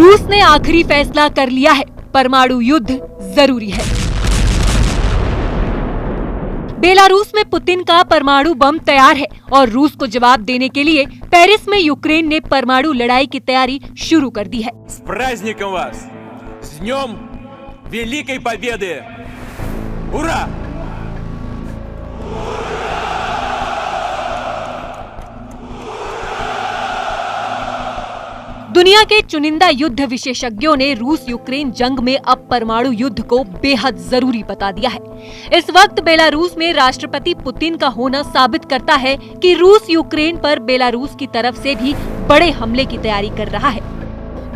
रूस ने आखिरी फैसला कर लिया है, परमाणु युद्ध जरूरी है। बेलारूस में पुतिन का परमाणु बम तैयार है और रूस को जवाब देने के लिए पेरिस में यूक्रेन ने परमाणु लड़ाई की तैयारी शुरू कर दी है। С праздником вас! С днем Великой Победы! Ура! दुनिया के चुनिंदा युद्ध विशेषज्ञों ने रूस यूक्रेन जंग में अब परमाणु युद्ध को बेहद जरूरी बता दिया है। इस वक्त बेलारूस में राष्ट्रपति पुतिन का होना साबित करता है कि रूस यूक्रेन पर बेलारूस की तरफ से भी बड़े हमले की तैयारी कर रहा है।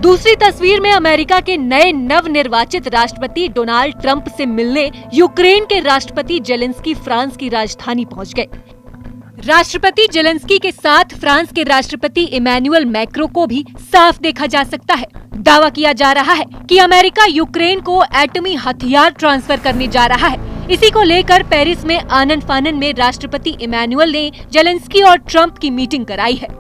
दूसरी तस्वीर में अमेरिका के नए नवनिर्वाचित राष्ट्रपति डोनाल्ड ट्रंप से मिलने यूक्रेन के राष्ट्रपति जेलेंस्की फ्रांस की राजधानी पहुंच गए। राष्ट्रपति जेलेंस्की के साथ फ्रांस के राष्ट्रपति इमैनुअल मैक्रो को भी साफ देखा जा सकता है। दावा किया जा रहा है कि अमेरिका यूक्रेन को एटमी हथियार ट्रांसफर करने जा रहा है। इसी को लेकर पेरिस में आनन फानन में राष्ट्रपति इमैनुअल ने जेलेंस्की और ट्रंप की मीटिंग कराई है।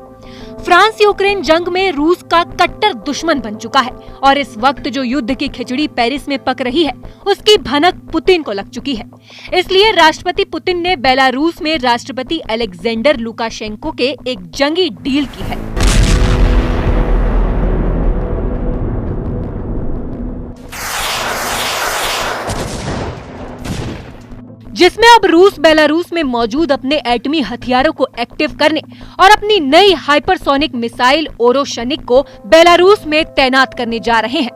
फ्रांस यूक्रेन जंग में रूस का कट्टर दुश्मन बन चुका है और इस वक्त जो युद्ध की खिचड़ी पेरिस में पक रही है उसकी भनक पुतिन को लग चुकी है। इसलिए राष्ट्रपति पुतिन ने बेलारूस में राष्ट्रपति अलेक्जेंडर लुकाशेंको के एक जंगी डील की है। जिसमें अब रूस बेलारूस में मौजूद अपने एटमी हथियारों को एक्टिव करने और अपनी नई हाइपरसोनिक मिसाइल ओरोशनिक को बेलारूस में तैनात करने जा रहे हैं।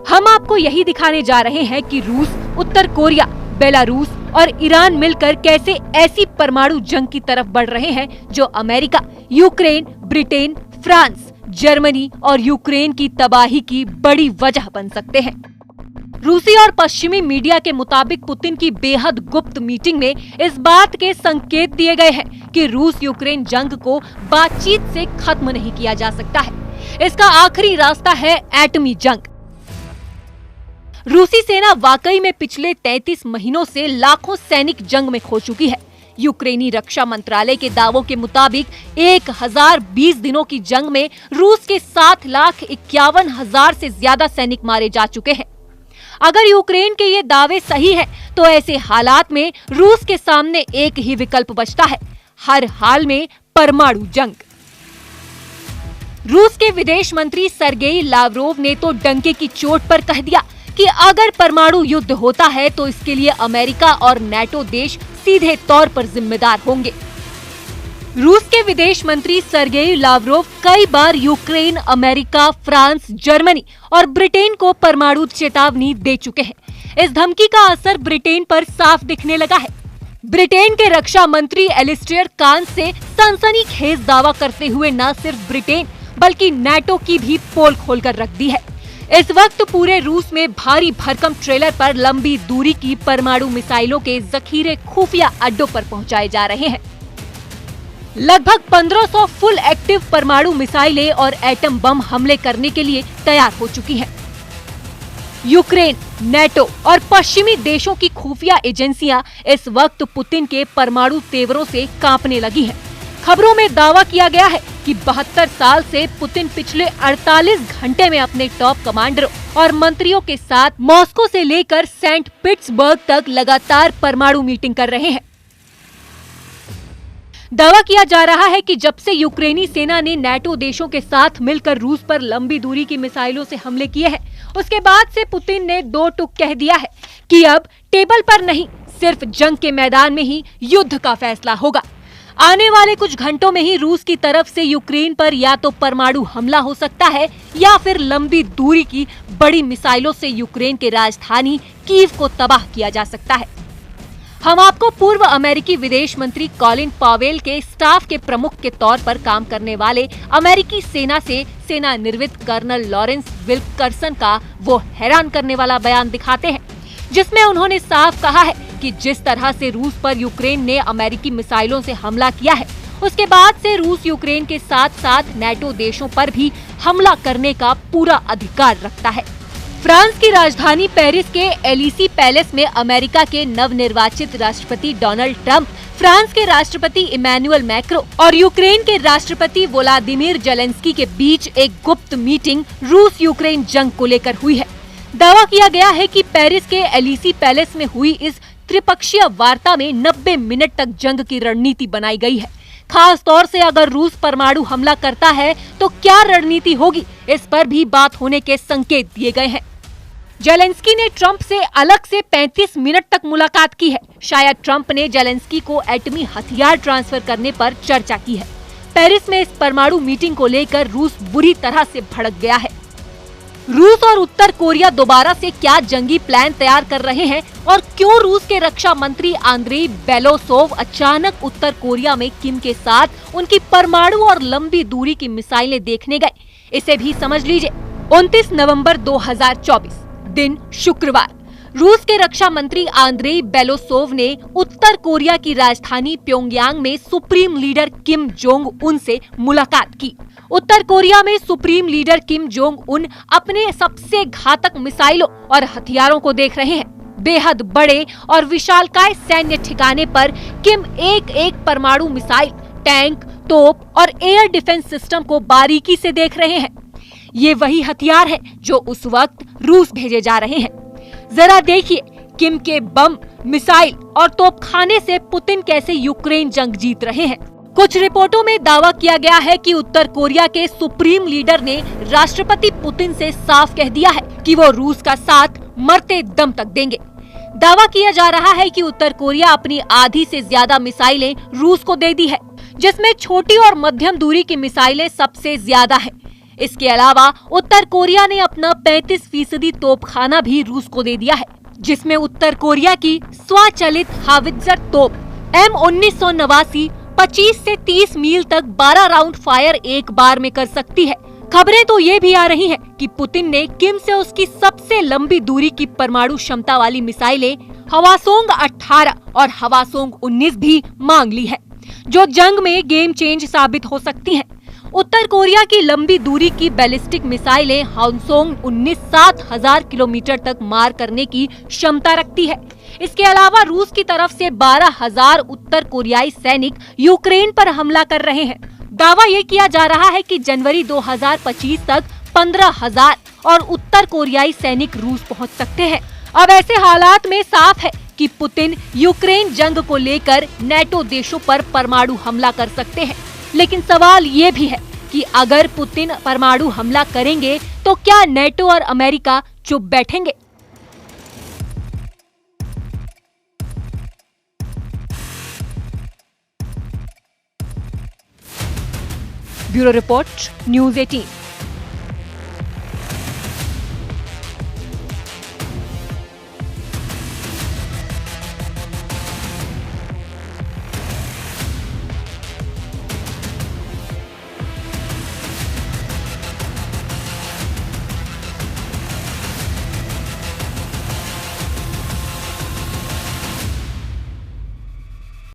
हम आपको यही दिखाने जा रहे हैं कि रूस, उत्तर कोरिया, बेलारूस और ईरान मिलकर कैसे ऐसी परमाणु जंग की तरफ बढ़ रहे हैं जो America, Ukraine, Britain, France, Germany और यूक्रेन की तबाही की बड़ी वजह बन सकते हैं। रूसी और पश्चिमी मीडिया के मुताबिक पुतिन की बेहद गुप्त मीटिंग में इस बात के संकेत दिए गए हैं कि रूस यूक्रेन जंग को बातचीत से खत्म नहीं किया जा सकता है। इसका आखिरी रास्ता है एटमी जंग। रूसी सेना वाकई में पिछले 33 महीनों से लाखों सैनिक जंग में खो चुकी है। यूक्रेनी रक्षा मंत्रालय के दावों के मुताबिक 1020 दिनों की जंग में रूस के 7,51,000 से ज्यादा सैनिक मारे जा चुके हैं। अगर यूक्रेन के ये दावे सही हैं, तो ऐसे हालात में रूस के सामने एक ही विकल्प बचता है, हर हाल में परमाणु जंग। रूस के विदेश मंत्री सर्गेई लावरोव ने तो डंके की चोट पर कह दिया कि अगर परमाणु युद्ध होता है तो इसके लिए अमेरिका और नाटो देश सीधे तौर पर जिम्मेदार होंगे। रूस के विदेश मंत्री सर्गेई लावरोव कई बार यूक्रेन, अमेरिका, फ्रांस, जर्मनी और ब्रिटेन को परमाणु चेतावनी दे चुके हैं। इस धमकी का असर ब्रिटेन पर साफ दिखने लगा है। ब्रिटेन के रक्षा मंत्री एलिस्टेयर कान से सनसनीखेज दावा करते हुए न सिर्फ ब्रिटेन बल्कि नाटो की भी पोल खोलकर रख दी है। इस वक्त पूरे रूस में भारी भरकम ट्रेलर पर लंबी दूरी की परमाणु मिसाइलों के जखीरे खुफिया अड्डों पर पहुंचाए जा रहे हैं। लगभग 1500 फुल एक्टिव परमाणु मिसाइलें और एटम बम हमले करने के लिए तैयार हो चुकी हैं। यूक्रेन, नाटो और पश्चिमी देशों की खुफिया एजेंसियां इस वक्त पुतिन के परमाणु तेवरों से कांपने लगी हैं। खबरों में दावा किया गया है कि 72 साल से पुतिन पिछले 48 घंटे में अपने टॉप कमांडरों और मंत्रियों के साथ मॉस्को से लेकर सेंट पीटर्सबर्ग तक लगातार परमाणु मीटिंग कर रहे हैं। दावा किया जा रहा है कि जब से यूक्रेनी सेना ने नाटो देशों के साथ मिलकर रूस पर लंबी दूरी की मिसाइलों से हमले किए हैं, उसके बाद से पुतिन ने दो टूक कह दिया है कि अब टेबल पर नहीं, सिर्फ जंग के मैदान में ही युद्ध का फैसला होगा। आने वाले कुछ घंटों में ही रूस की तरफ से यूक्रेन पर या तो परमाणु हमला हो सकता है या फिर लंबी दूरी की बड़ी मिसाइलों से यूक्रेन के राजधानी कीव को तबाह किया जा सकता है। हम आपको पूर्व अमेरिकी विदेश मंत्री कॉलिन पावेल के स्टाफ के प्रमुख के तौर पर काम करने वाले अमेरिकी सेना से सेनानिवृत्त कर्नल लॉरेंस विल्करसन का वो हैरान करने वाला बयान दिखाते हैं, जिसमें उन्होंने साफ कहा है कि जिस तरह से रूस पर यूक्रेन ने अमेरिकी मिसाइलों से हमला किया है, उसके बाद से रूस यूक्रेन के साथ साथ नाटो देशों पर भी हमला करने का पूरा अधिकार रखता है। फ्रांस की राजधानी पेरिस के एलिसी पैलेस में अमेरिका के नवनिर्वाचित राष्ट्रपति डोनाल्ड ट्रंप फ्रांस के राष्ट्रपति इमैनुअल मैक्रो और यूक्रेन के राष्ट्रपति वोलोदिमीर जेलेंस्की के बीच एक गुप्त मीटिंग रूस यूक्रेन जंग को लेकर हुई है। दावा किया गया है कि पेरिस के एलिसी पैलेस में हुई इस त्रिपक्षीय वार्ता में 90 मिनट तक जंग की रणनीति बनाई गई है। खास तौर से अगर रूस परमाणु हमला करता है तो क्या रणनीति होगी, इस पर भी बात होने के संकेत दिए गए हैं। जेलेंस्की ने ट्रंप से अलग से 35 मिनट तक मुलाकात की है। शायद ट्रंप ने जेलेंस्की को एटमी हथियार ट्रांसफर करने पर चर्चा की है। पेरिस में इस परमाणु मीटिंग को लेकर रूस बुरी तरह से भड़क गया है। रूस और उत्तर कोरिया दोबारा से क्या जंगी प्लान तैयार कर रहे हैं और क्यों रूस के रक्षा मंत्री आंद्रेई बेलोसोव अचानक उत्तर कोरिया में किम के साथ उनकी परमाणु और लंबी दूरी की मिसाइलें देखने गए, इसे भी समझ लीजिए। 29 नवंबर 2024 दिन शुक्रवार, रूस के रक्षा मंत्री आंद्रेई बेलोसोव ने उत्तर कोरिया की राजधानी प्योंगयांग में supreme leader Kim Jong Un से मुलाकात की। उत्तर कोरिया में supreme leader Kim Jong Un अपने सबसे घातक मिसाइलों और हथियारों को देख रहे हैं। बेहद बड़े और विशालकाय सैन्य ठिकाने पर किम एक एक परमाणु मिसाइल, टैंक, तोप और एयर डिफेंस सिस्टम को बारीकी से देख रहे हैं। ये वही हथियार है जो उस वक्त रूस भेजे जा रहे हैं। जरा देखिए किम के बम, मिसाइल और तोपखाने से पुतिन कैसे यूक्रेन जंग जीत रहे हैं। कुछ रिपोर्टों में दावा किया गया है कि उत्तर कोरिया के सुप्रीम लीडर ने राष्ट्रपति पुतिन से साफ कह दिया है कि वो रूस का साथ मरते दम तक देंगे। दावा किया जा रहा है कि उत्तर कोरिया अपनी आधी से ज्यादा मिसाइलें रूस को दे दी है, जिसमें छोटी और मध्यम दूरी की मिसाइलें सबसे ज्यादा है। इसके अलावा उत्तर कोरिया ने अपना 35% तोपखाना भी रूस को दे दिया है, जिसमें उत्तर कोरिया की स्वचालित हावित्जर तोप M1989 25 से 30 मील तक 12 राउंड फायर एक बार में कर सकती है। खबरें तो ये भी आ रही हैं कि पुतिन ने किम से उसकी सबसे लंबी दूरी की परमाणु क्षमता वाली मिसाइलें हवासोंग 18 और हवासोंग 19 भी मांग ली है, जो जंग में गेम चेंज साबित हो सकती हैं। उत्तर कोरिया की लंबी दूरी की बैलिस्टिक मिसाइलें हवासोंग 19 7000 किलोमीटर तक मार करने की क्षमता रखती है। इसके अलावा रूस की तरफ से 12,000 उत्तर कोरियाई सैनिक यूक्रेन पर हमला कर रहे हैं। दावा ये किया जा रहा है कि जनवरी 2025 तक 15,000 और उत्तर कोरियाई सैनिक रूस पहुंच सकते हैं। अब ऐसे हालात में साफ है कि पुतिन यूक्रेन जंग को लेकर नेटो देशों पर परमाणु हमला कर सकते हैं। लेकिन सवाल ये भी है कि अगर पुतिन परमाणु हमला करेंगे तो क्या नेटो और अमेरिका चुप बैठेंगे? Bureau report, news 18।